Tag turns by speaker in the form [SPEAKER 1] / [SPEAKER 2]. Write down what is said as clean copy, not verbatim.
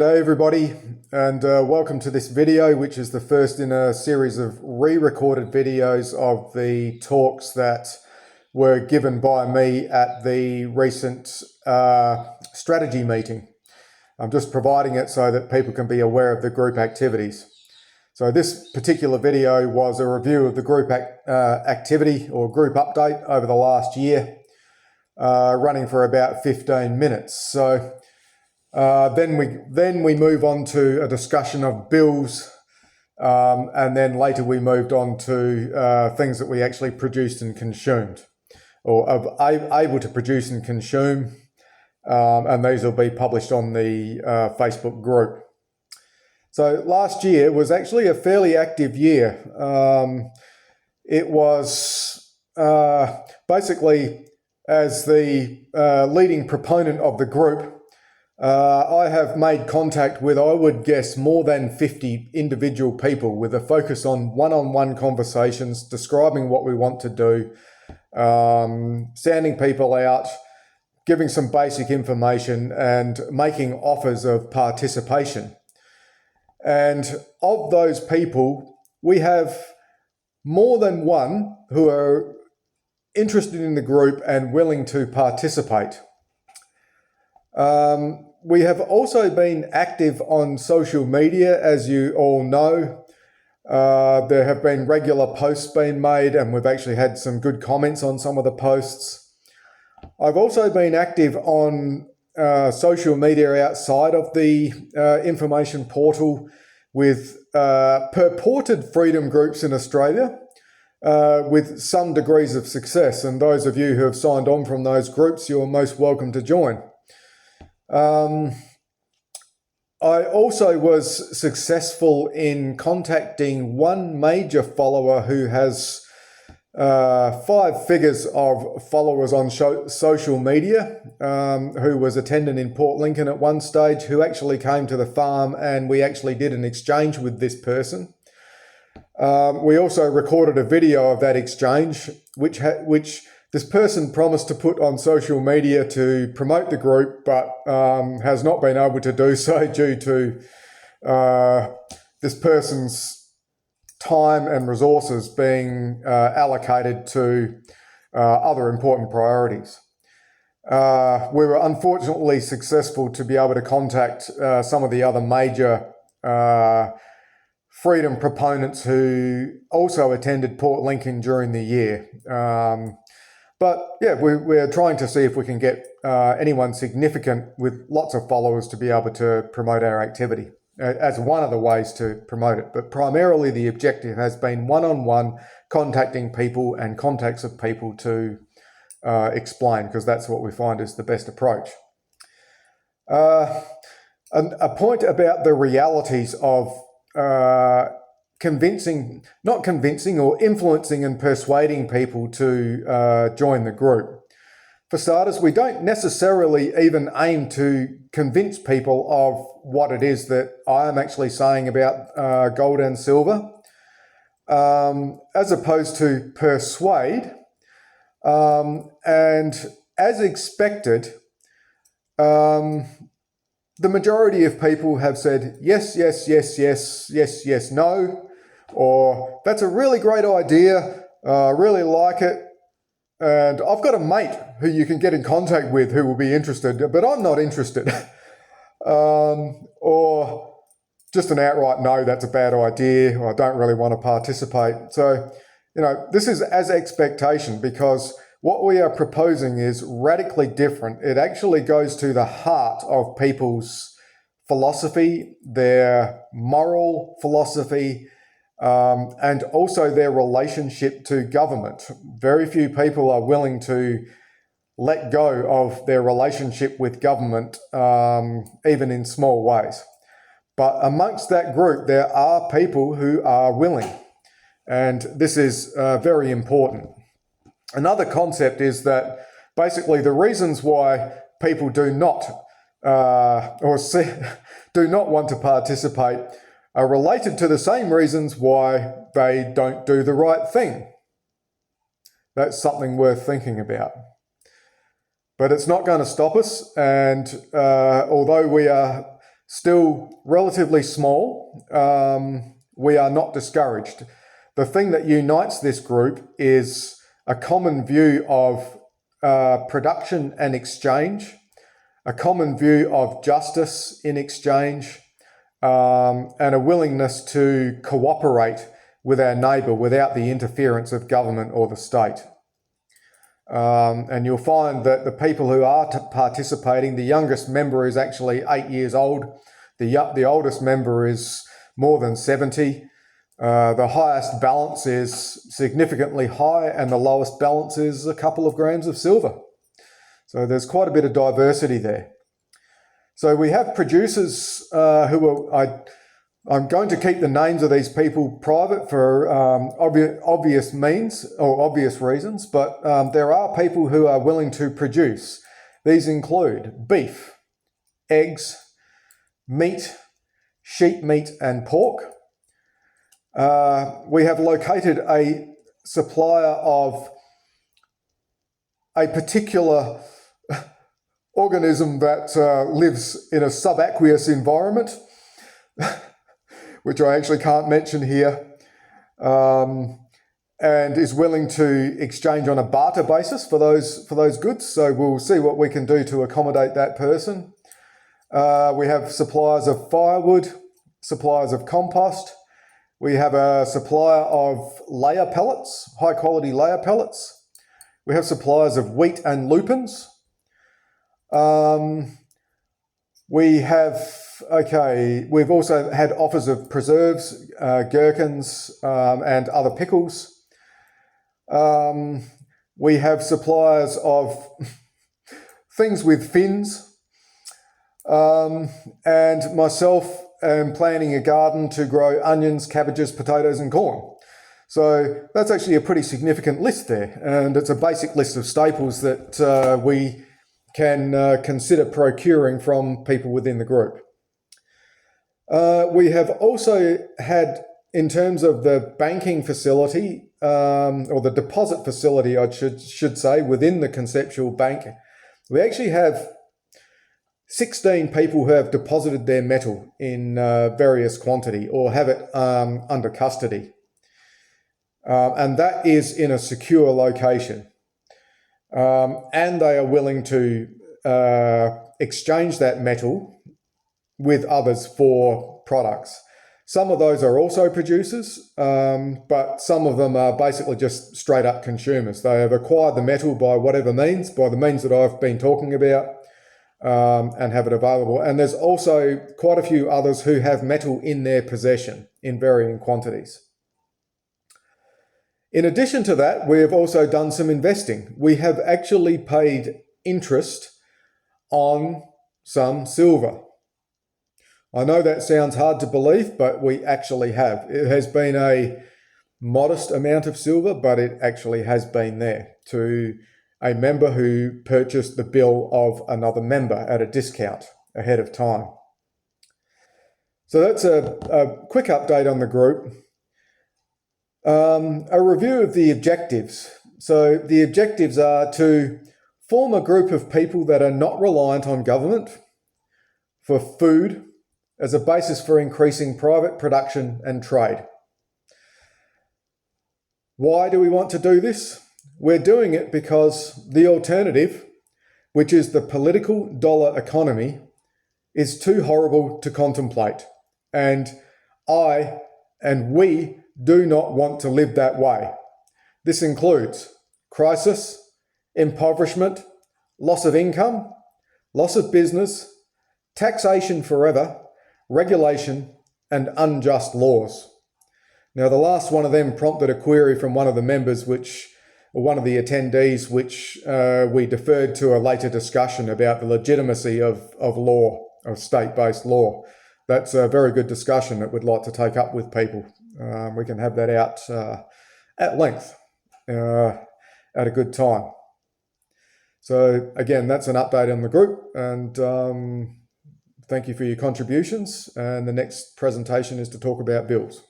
[SPEAKER 1] G'day everybody, and welcome to this video, which is the first in a series of re-recorded videos of the talks that were given by me at the recent strategy meeting. I'm just providing it so that people can be aware of the group activities. So this particular video was a review of the group activity or group update over the last year, running for about 15 minutes. So then we move on to a discussion of bills, and then later we moved on to things that we actually produced and consumed, or able to produce and consume, and these will be published on the Facebook group. So last year was actually a fairly active year. It was basically, as the leading proponent of the group, I have made contact with, I would guess, more than 50 individual people with a focus on one-on-one conversations, describing what we want to do, sounding people out, giving some basic information and making offers of participation. And of those people, we have more than one who are interested in the group and willing to participate. We have also been active on social media, as you all know. There have been regular posts being made, and we've actually had some good comments on some of the posts. I've also been active on social media outside of the information portal with purported freedom groups in Australia, with some degrees of success. And those of you who have signed on from those groups, you're most welcome to join. I also was successful in contacting one major follower who has 5 figures of followers on social media, who was attending in Port Lincoln at one stage, who actually came to the farm, and we actually did an exchange with this person. We also recorded a video of that exchange, which this person promised to put on social media to promote the group, but has not been able to do so due to this person's time and resources being allocated to other important priorities. We were unfortunately successful to be able to contact some of the other major freedom proponents who also attended Port Lincoln during the year. But yeah, we're trying to see if we can get anyone significant with lots of followers to be able to promote our activity as one of the ways to promote it. But primarily the objective has been one-on-one contacting people and contacts of people to explain, because that's what we find is the best approach. And a point about the realities of not convincing or influencing and persuading people to join the group. For starters, we don't necessarily even aim to convince people of what it is that I am actually saying about gold and silver, as opposed to persuade. And as expected, the majority of people have said yes, yes, yes, yes, yes, yes, no, or that's a really great idea, really like it, and I've got a mate who you can get in contact with who will be interested, but I'm not interested. Or just an outright no, that's a bad idea, or I don't really want to participate. So, this is as expectation, because what we are proposing is radically different. It actually goes to the heart of people's philosophy, their moral philosophy, and also their relationship to government. Very few people are willing to let go of their relationship with government, even in small ways. But amongst that group, there are people who are willing, and this is very important. Another concept is that basically the reasons why people do not do not want to participate are related to the same reasons why they don't do the right thing. That's something worth thinking about. But it's not going to stop us, and although we are still relatively small, we are not discouraged. The thing that unites this group is a common view of production and exchange, a common view of justice in exchange, and a willingness to cooperate with our neighbour without the interference of government or the state. And you'll find that the people who are participating, the youngest member is actually 8 years old. The oldest member is more than 70. The highest balance is significantly high, and the lowest balance is a couple of grams of silver. So there's quite a bit of diversity there. So we have producers who are, I'm going to keep the names of these people private for obvious means or obvious reasons, but there are people who are willing to produce. These include beef, eggs, meat, sheep meat and pork. We have located a supplier of a particular organism that lives in a subaqueous environment, which I actually can't mention here, and is willing to exchange on a barter basis for those goods. So we'll see what we can do to accommodate that person. We have suppliers of firewood, suppliers of compost. We have a supplier of layer pellets, high quality layer pellets. We have suppliers of wheat and lupins. We've also had offers of preserves, gherkins, and other pickles. We have suppliers of things with fins. And myself am planning a garden to grow onions, cabbages, potatoes, and corn. So that's actually a pretty significant list there. And it's a basic list of staples that we can consider procuring from people within the group. We have also had, in terms of the banking facility, or the deposit facility, I should say, within the Conceptual Bank, we actually have 16 people who have deposited their metal in various quantity or have it under custody. And that is in a secure location. And they are willing to exchange that metal with others for products. Some of those are also producers, but some of them are basically just straight up consumers. They have acquired the metal by whatever means, by the means that I've been talking about, and have it available. And there's also quite a few others who have metal in their possession in varying quantities. In addition to that, we have also done some investing. We have actually paid interest on some silver. I know that sounds hard to believe, but we actually have. It has been a modest amount of silver, but it actually has been there to a member who purchased the bill of another member at a discount ahead of time. So that's a quick update on the group. A review of the objectives. So the objectives are to form a group of people that are not reliant on government for food as a basis for increasing private production and trade. Why do we want to do this? We're doing it because the alternative, which is the political dollar economy, is too horrible to contemplate. And we do not want to live that way. This includes crisis, impoverishment, loss of income, loss of business, taxation forever, regulation, and unjust laws. Now, the last one of them prompted a query from one of the members, one of the attendees, which we deferred to a later discussion about the legitimacy of law, of state-based law. That's a very good discussion that we'd like to take up with people. We can have that out at length at a good time. So again, that's an update on the group, and thank you for your contributions. And the next presentation is to talk about bills.